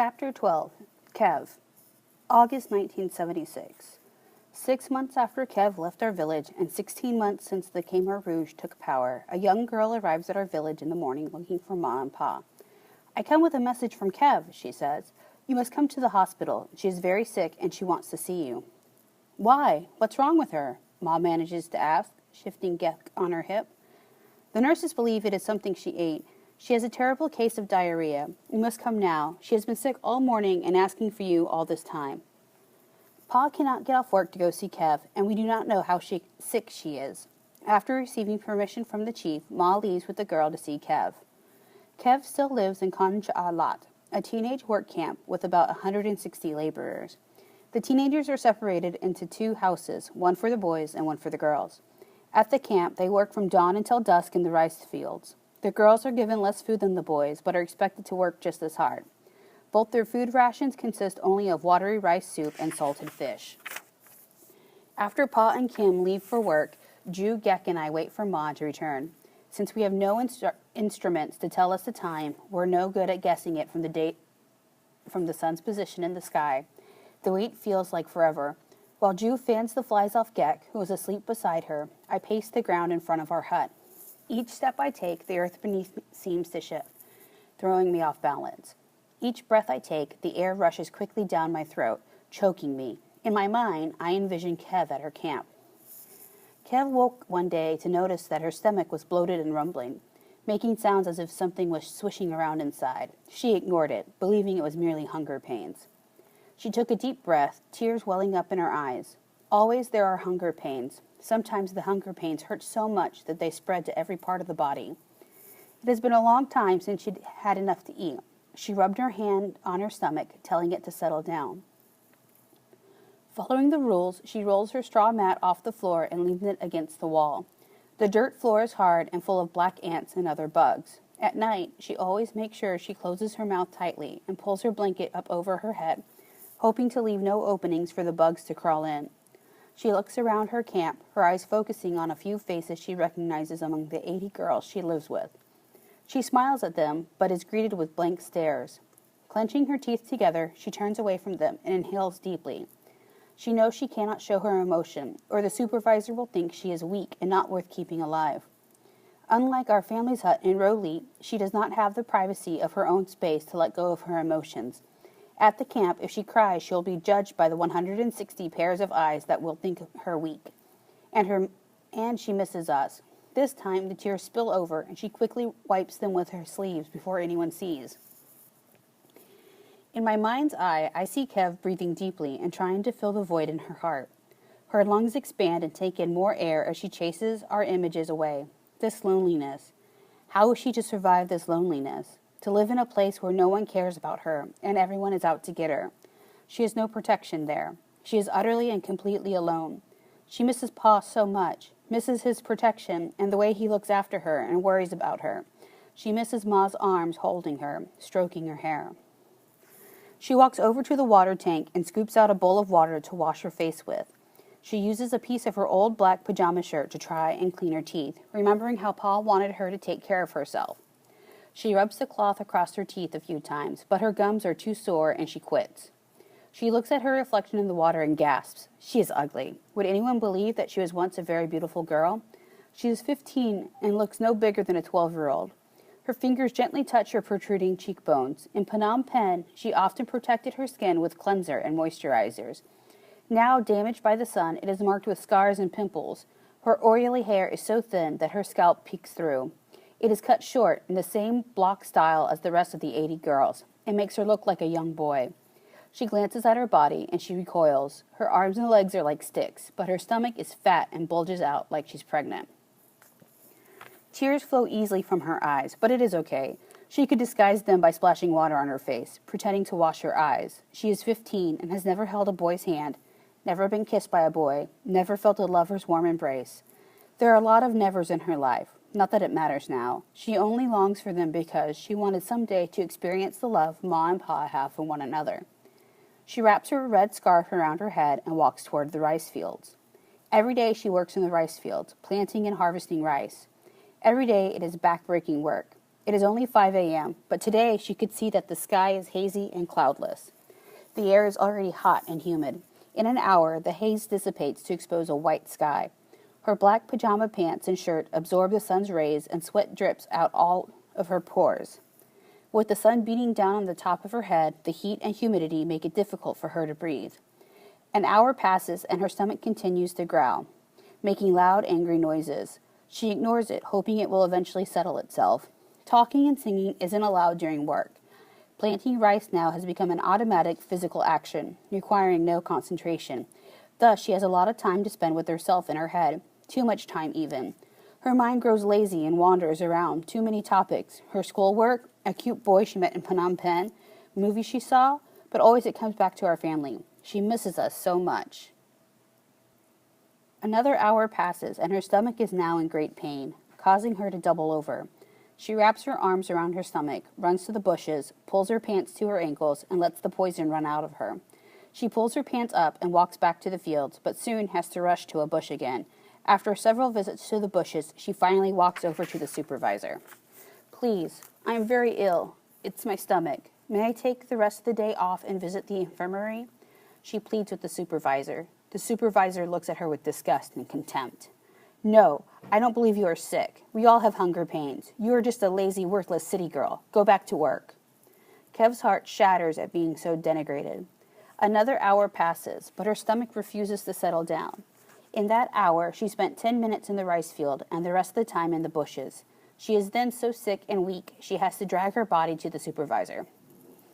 Chapter 12, Kev, August 1976. 6 months after Kev left our village and 16 months since the Khmer Rouge took power, a young girl arrives at our village in the morning looking for Ma and Pa. "I come with a message from Kev," she says. "You must come to the hospital. She is very sick and she wants to see you." "Why? What's wrong with her?" Ma manages to ask, shifting Gek on her hip. "The nurses believe it is something she ate. She has a terrible case of diarrhea. You must come now. She has been sick all morning and asking for you all this time." Pa cannot get off work to go see Kev, and we do not know how sick she is. After receiving permission from the chief, Ma leaves with the girl to see Kev. Kev still lives in Konjalat, a teenage work camp with about 160 laborers. The teenagers are separated into 2 houses, one for the boys and one for the girls. At the camp, they work from dawn until dusk in the rice fields. The girls are given less food than the boys, but are expected to work just as hard. Both their food rations consist only of watery rice soup and salted fish. After Pa and Kim leave for work, Ju, Gek, and I wait for Ma to return. Since we have no instruments to tell us the time, we're no good at guessing it from the sun's position in the sky. The wait feels like forever. While Ju fans the flies off Gek, who is asleep beside her, I pace the ground in front of our hut. Each step I take, the earth beneath me seems to shift, throwing me off balance. Each breath I take, the air rushes quickly down my throat, choking me. In my mind, I envision Kev at her camp. Kev woke one day to notice that her stomach was bloated and rumbling, making sounds as if something was swishing around inside. She ignored it, believing it was merely hunger pains. She took a deep breath, tears welling up in her eyes. Always there are hunger pains. Sometimes the hunger pains hurt so much that they spread to every part of the body. It has been a long time since she'd had enough to eat. She rubbed her hand on her stomach, telling it to settle down. Following the rules, she rolls her straw mat off the floor and leans it against the wall. The dirt floor is hard and full of black ants and other bugs. At night, she always makes sure she closes her mouth tightly and pulls her blanket up over her head, hoping to leave no openings for the bugs to crawl in. She looks around her camp, her eyes focusing on a few faces she recognizes among the 80 girls she lives with. She smiles at them, but is greeted with blank stares. Clenching her teeth together, she turns away from them and inhales deeply. She knows she cannot show her emotion, or the supervisor will think she is weak and not worth keeping alive. Unlike our family's hut in Rowley, she does not have the privacy of her own space to let go of her emotions. At the camp, if she cries, she will be judged by the 160 pairs of eyes that will think her weak. And she misses us. This time, the tears spill over, and she quickly wipes them with her sleeves before anyone sees. In my mind's eye, I see Kev breathing deeply and trying to fill the void in her heart. Her lungs expand and take in more air as she chases our images away. This loneliness. How is she to survive this loneliness? To live in a place where no one cares about her and everyone is out to get her. She has no protection there. She is utterly and completely alone. She misses Pa so much, misses his protection and the way he looks after her and worries about her. She misses Ma's arms holding her, stroking her hair. She walks over to the water tank and scoops out a bowl of water to wash her face with. She uses a piece of her old black pajama shirt to try and clean her teeth, remembering how Pa wanted her to take care of herself. She rubs the cloth across her teeth a few times, but her gums are too sore and she quits. She looks at her reflection in the water and gasps. She is ugly. Would anyone believe that she was once a very beautiful girl? She is 15 and looks no bigger than a 12-year-old. Her fingers gently touch her protruding cheekbones. In Phnom Penh, she often protected her skin with cleanser and moisturizers. Now, damaged by the sun, it is marked with scars and pimples. Her oily hair is so thin that her scalp peeks through. It is cut short in the same block style as the rest of the 80 girls. It makes her look like a young boy. She glances at her body and she recoils. Her arms and legs are like sticks, but her stomach is fat and bulges out like she's pregnant. Tears flow easily from her eyes, but it is okay. She could disguise them by splashing water on her face, pretending to wash her eyes. She is 15 and has never held a boy's hand, never been kissed by a boy, never felt a lover's warm embrace. There are a lot of nevers in her life. Not that it matters now. She only longs for them because she wanted someday to experience the love Ma and Pa have for one another. She wraps her red scarf around her head and walks toward the rice fields. Every day she works in the rice fields, planting and harvesting rice. Every day it is back-breaking work. It is only 5 a.m., but today she could see that the sky is hazy and cloudless. The air is already hot and humid. In an hour, the haze dissipates to expose a white sky. Her black pajama pants and shirt absorb the sun's rays and sweat drips out all of her pores. With the sun beating down on the top of her head, the heat and humidity make it difficult for her to breathe. An hour passes and her stomach continues to growl, making loud, angry noises. She ignores it, hoping it will eventually settle itself. Talking and singing isn't allowed during work. Planting rice now has become an automatic physical action, requiring no concentration. Thus, she has a lot of time to spend with herself in her head, too much time even. Her mind grows lazy and wanders around too many topics. Her schoolwork, a cute boy she met in Phnom Penh, movies she saw, but always it comes back to our family. She misses us so much. Another hour passes, and her stomach is now in great pain, causing her to double over. She wraps her arms around her stomach, runs to the bushes, pulls her pants to her ankles, and lets the poison run out of her. She pulls her pants up and walks back to the fields, but soon has to rush to a bush again. After several visits to the bushes, she finally walks over to the supervisor. "Please, I am very ill. It's my stomach. May I take the rest of the day off and visit the infirmary?" She pleads with the supervisor. The supervisor looks at her with disgust and contempt. "No, I don't believe you are sick. We all have hunger pains. You are just a lazy, worthless city girl. Go back to work." Kev's heart shatters at being so denigrated. Another hour passes, but her stomach refuses to settle down. In that hour, she spent 10 minutes in the rice field and the rest of the time in the bushes. She is then so sick and weak, she has to drag her body to the supervisor.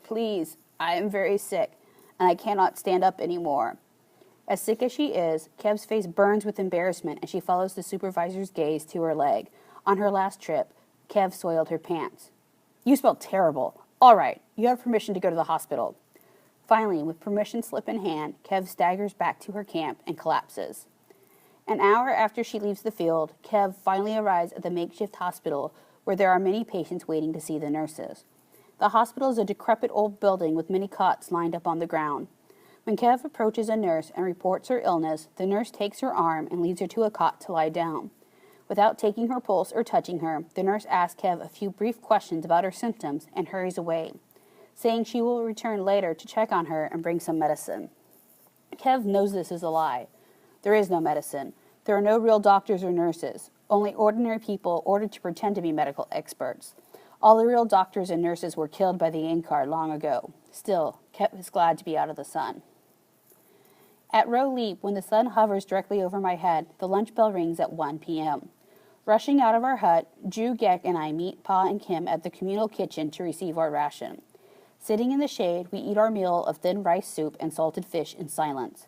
"Please, I am very sick, and I cannot stand up anymore." As sick as she is, Kev's face burns with embarrassment as she follows the supervisor's gaze to her leg. On her last trip, Kev soiled her pants. "You smell terrible. All right, you have permission to go to the hospital." Finally, with permission slip in hand, Kev staggers back to her camp and collapses. An hour after she leaves the field, Kev finally arrives at the makeshift hospital where there are many patients waiting to see the nurses. The hospital is a decrepit old building with many cots lined up on the ground. When Kev approaches a nurse and reports her illness, the nurse takes her arm and leads her to a cot to lie down. Without taking her pulse or touching her, the nurse asks Kev a few brief questions about her symptoms and hurries away, saying she will return later to check on her and bring some medicine. Kev knows this is a lie. There is no medicine. There are no real doctors or nurses, only ordinary people ordered to pretend to be medical experts. All the real doctors and nurses were killed by the Inkar long ago. Still, Kev is glad to be out of the sun. At Row Leap, when the sun hovers directly over my head, the lunch bell rings at 1 p.m. Rushing out of our hut, Ju, Gek, and I meet Pa and Kim at the communal kitchen to receive our ration. Sitting in the shade, we eat our meal of thin rice soup and salted fish in silence.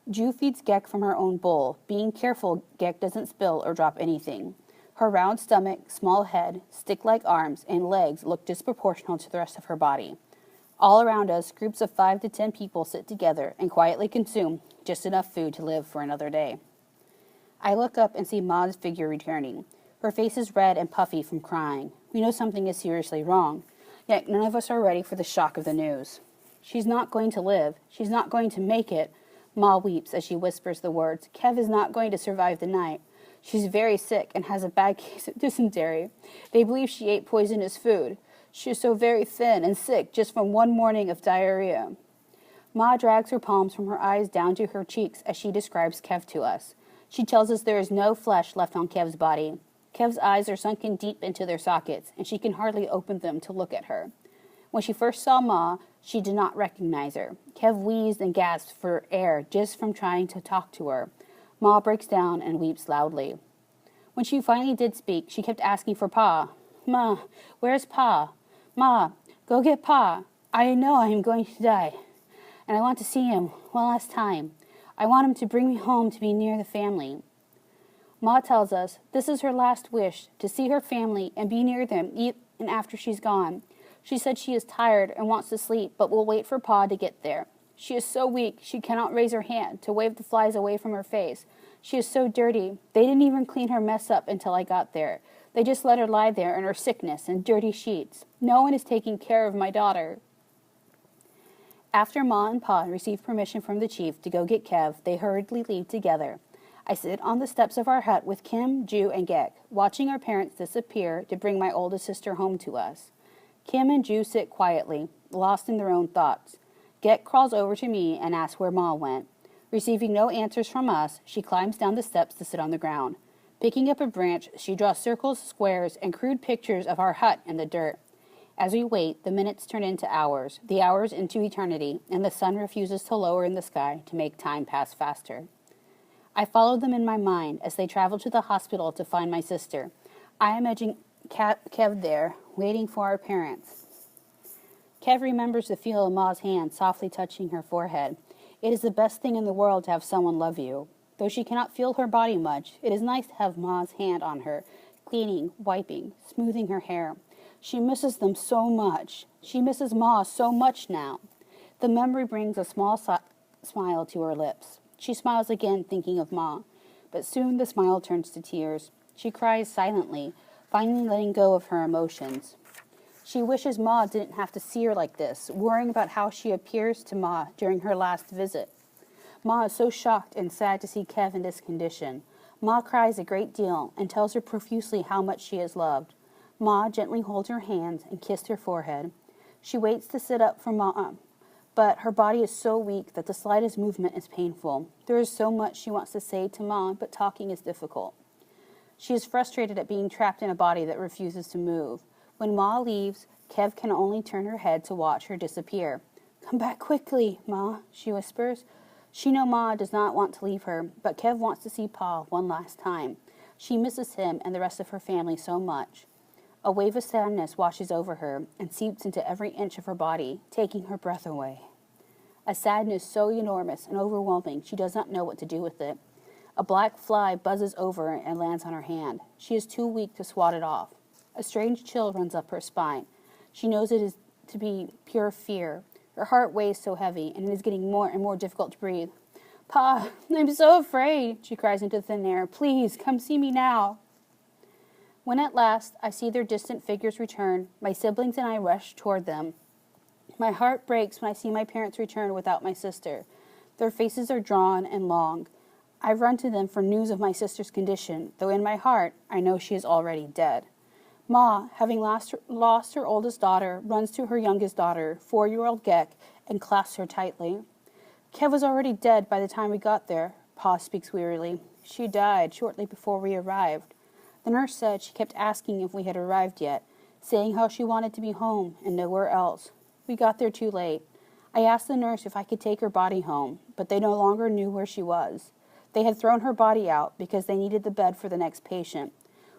Ju feeds Gek from her own bowl, being careful Gek doesn't spill or drop anything. Her round stomach, small head, stick-like arms, and legs look disproportional to the rest of her body. All around us, groups of 5 to 10 people sit together and quietly consume just enough food to live for another day. I look up and see Ma's figure returning. Her face is red and puffy from crying. We know something is seriously wrong, yet none of us are ready for the shock of the news. "She's not going to live. She's not going to make it." Ma weeps as she whispers the words. "Kev is not going to survive the night. She's very sick and has a bad case of dysentery. They believe she ate poisonous food. She is so very thin and sick just from one morning of diarrhea." Ma drags her palms from her eyes down to her cheeks as she describes Kev to us. She tells us there is no flesh left on Kev's body. Kev's eyes are sunken deep into their sockets, and she can hardly open them to look at her. When she first saw Ma, she did not recognize her. Kev wheezed and gasped for air just from trying to talk to her. Ma breaks down and weeps loudly. When she finally did speak, she kept asking for Pa. "Ma, where's Pa? Ma, go get Pa. I know I am going to die, and I want to see him one last time. I want him to bring me home to be near the family." Ma tells us this is her last wish, to see her family and be near them even after she's gone. She said she is tired and wants to sleep, but will wait for Pa to get there. She is so weak she cannot raise her hand to wave the flies away from her face. She is so dirty. They didn't even clean her mess up until I got there. They just let her lie there in her sickness and dirty sheets. No one is taking care of my daughter. After Ma and Pa received permission from the chief to go get Kev, they hurriedly leave together. I sit on the steps of our hut with Kim, Ju, and Gek, watching our parents disappear to bring my oldest sister home to us. Kim and Ju sit quietly, lost in their own thoughts. Gek crawls over to me and asks where Ma went. Receiving no answers from us, she climbs down the steps to sit on the ground. Picking up a branch, she draws circles, squares, and crude pictures of our hut in the dirt. As we wait, the minutes turn into hours, the hours into eternity, and the sun refuses to lower in the sky to make time pass faster. I follow them in my mind as they travel to the hospital to find my sister. I imagine Kev there, waiting for our parents. Kev remembers the feel of Ma's hand softly touching her forehead. It is the best thing in the world to have someone love you. Though she cannot feel her body much, it is nice to have Ma's hand on her, cleaning, wiping, smoothing her hair. She misses them so much. She misses Ma so much now. The memory brings a small smile to her lips. She smiles again, thinking of Ma. But soon the smile turns to tears. She cries silently, finally letting go of her emotions. She wishes Ma didn't have to see her like this, worrying about how she appears to Ma during her last visit. Ma is so shocked and sad to see Kev in this condition. Ma cries a great deal and tells her profusely how much she is loved. Ma gently holds her hands and kisses her forehead. She waits to sit up for Ma, but her body is so weak that the slightest movement is painful. There is so much she wants to say to Ma, but talking is difficult. She is frustrated at being trapped in a body that refuses to move. When Ma leaves, Kev can only turn her head to watch her disappear. "Come back quickly, Ma," she whispers. She knows Ma does not want to leave her, but Kev wants to see Pa one last time. She misses him and the rest of her family so much. A wave of sadness washes over her and seeps into every inch of her body, taking her breath away. A sadness so enormous and overwhelming she does not know what to do with it. A black fly buzzes over and lands on her hand. She is too weak to swat it off. A strange chill runs up her spine. She knows it is to be pure fear. Her heart weighs so heavy, and it is getting more and more difficult to breathe. "Pa, I'm so afraid," she cries into thin air. "Please, come see me now." When at last I see their distant figures return, my siblings and I rush toward them. My heart breaks when I see my parents return without my sister. Their faces are drawn and long. I run to them for news of my sister's condition, though in my heart I know she is already dead. Ma, having lost her oldest daughter, runs to her youngest daughter, 4-year-old Gek, and clasps her tightly. "Kev was already dead by the time we got there," Pa speaks wearily. "She died shortly before we arrived. The nurse said she kept asking if we had arrived yet, saying how she wanted to be home and nowhere else. We got there too late. I asked the nurse if I could take her body home, but they no longer knew where she was. They had thrown her body out because they needed the bed for the next patient.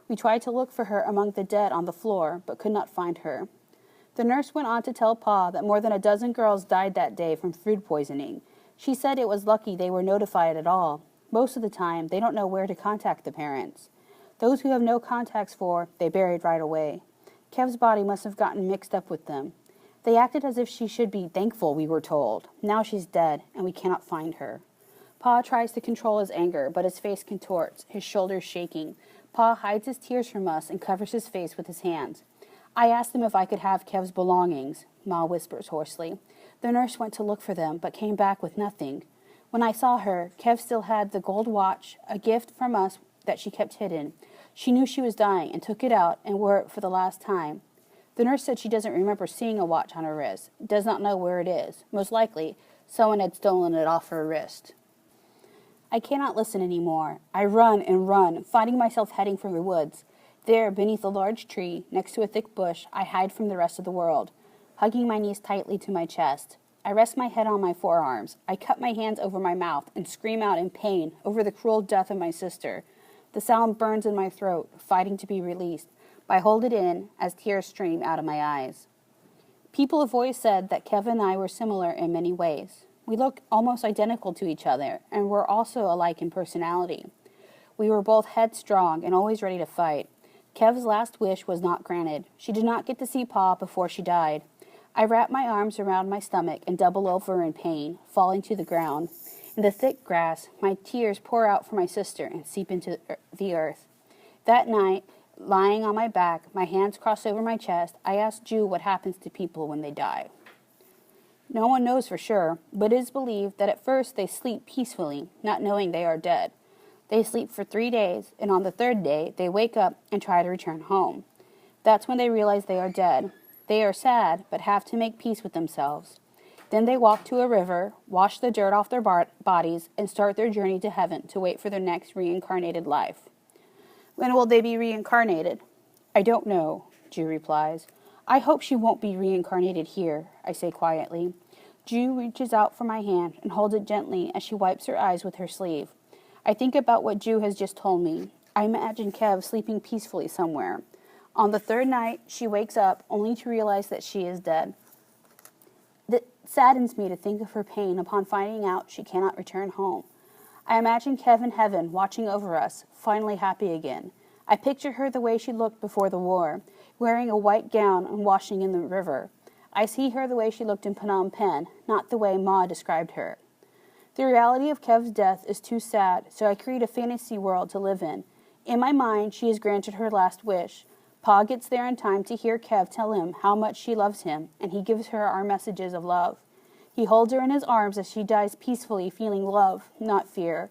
We tried to look for her among the dead on the floor, but could not find her." The nurse went on to tell Pa that more than a dozen girls died that day from food poisoning. She said it was lucky they were notified at all. Most of the time, they don't know where to contact the parents. Those who have no contacts for, they buried right away. Kev's body must have gotten mixed up with them. They acted as if she should be thankful, we were told. Now she's dead, and we cannot find her. Pa tries to control his anger, but his face contorts, his shoulders shaking. Pa hides his tears from us and covers his face with his hands. "I asked them if I could have Kev's belongings," Ma whispers hoarsely. "The nurse went to look for them, but came back with nothing. When I saw her, Kev still had the gold watch, a gift from us that she kept hidden. She knew she was dying and took it out and wore it for the last time. The nurse said she doesn't remember seeing a watch on her wrist, does not know where it is. Most likely, someone had stolen it off her wrist." I cannot listen anymore. I run and run, finding myself heading for the woods. There, beneath a large tree, next to a thick bush, I hide from the rest of the world, hugging my knees tightly to my chest. I rest my head on my forearms. I cut my hands over my mouth and scream out in pain over the cruel death of my sister. The sound burns in my throat, fighting to be released, but I hold it in as tears stream out of my eyes. People have always said that Kev and I were similar in many ways. We look almost identical to each other, and we're also alike in personality. We were both headstrong and always ready to fight. Kev's last wish was not granted. She did not get to see Pa before she died. I wrap my arms around my stomach and double over in pain, falling to the ground. In the thick grass, my tears pour out for my sister and seep into the earth. That night, lying on my back, my hands crossed over my chest, I asked Ju what happens to people when they die. No one knows for sure, but it is believed that at first they sleep peacefully, not knowing they are dead. They sleep for 3 days, and on the third day, they wake up and try to return home. That's when they realize they are dead. They are sad, but have to make peace with themselves. Then they walk to a river, wash the dirt off their bodies, and start their journey to heaven to wait for their next reincarnated life. When will they be reincarnated? I don't know, Ju replies. I hope she won't be reincarnated here, I say quietly. Ju reaches out for my hand and holds it gently as she wipes her eyes with her sleeve. I think about what Ju has just told me. I imagine Kev sleeping peacefully somewhere. On the third night, she wakes up only to realize that she is dead. It saddens me to think of her pain upon finding out she cannot return home. I imagine Kev in heaven watching over us, finally happy again. I picture her the way she looked before the war, wearing a white gown and washing in the river. I see her the way she looked in Phnom Penh, not the way Ma described her. The reality of Kev's death is too sad, so I create a fantasy world to live in. In my mind, she has granted her last wish. Pa gets there in time to hear Kev tell him how much she loves him, and he gives her our messages of love. He holds her in his arms as she dies peacefully, feeling love, not fear.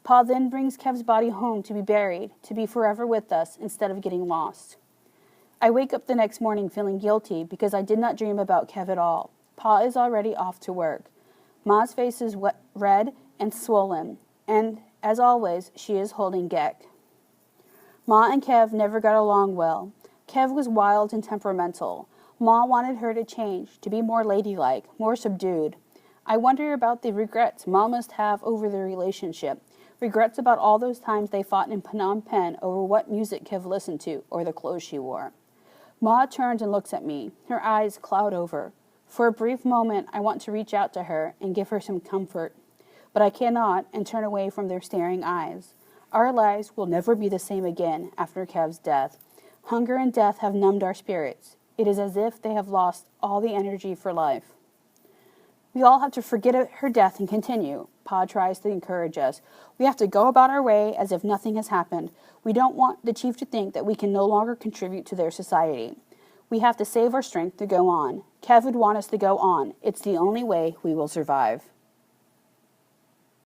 Pa then brings Kev's body home to be buried, to be forever with us instead of getting lost. I wake up the next morning feeling guilty because I did not dream about Kev at all. Pa is already off to work. Ma's face is red and swollen, and, as always, she is holding Gek. Ma and Kev never got along well. Kev was wild and temperamental. Ma wanted her to change, to be more ladylike, more subdued. I wonder about the regrets Ma must have over the relationship, regrets about all those times they fought in Phnom Penh over what music Kev listened to or the clothes she wore. Ma turns and looks at me. Her eyes cloud over. For a brief moment, I want to reach out to her and give her some comfort, but I cannot and turn away from their staring eyes. Our lives will never be the same again after Kev's death. Hunger and death have numbed our spirits. It is as if they have lost all the energy for life. We all have to forget her death and continue. Pa tries to encourage us. We have to go about our way as if nothing has happened. We don't want the chief to think that we can no longer contribute to their society. We have to save our strength to go on. Kev would want us to go on. It's the only way we will survive.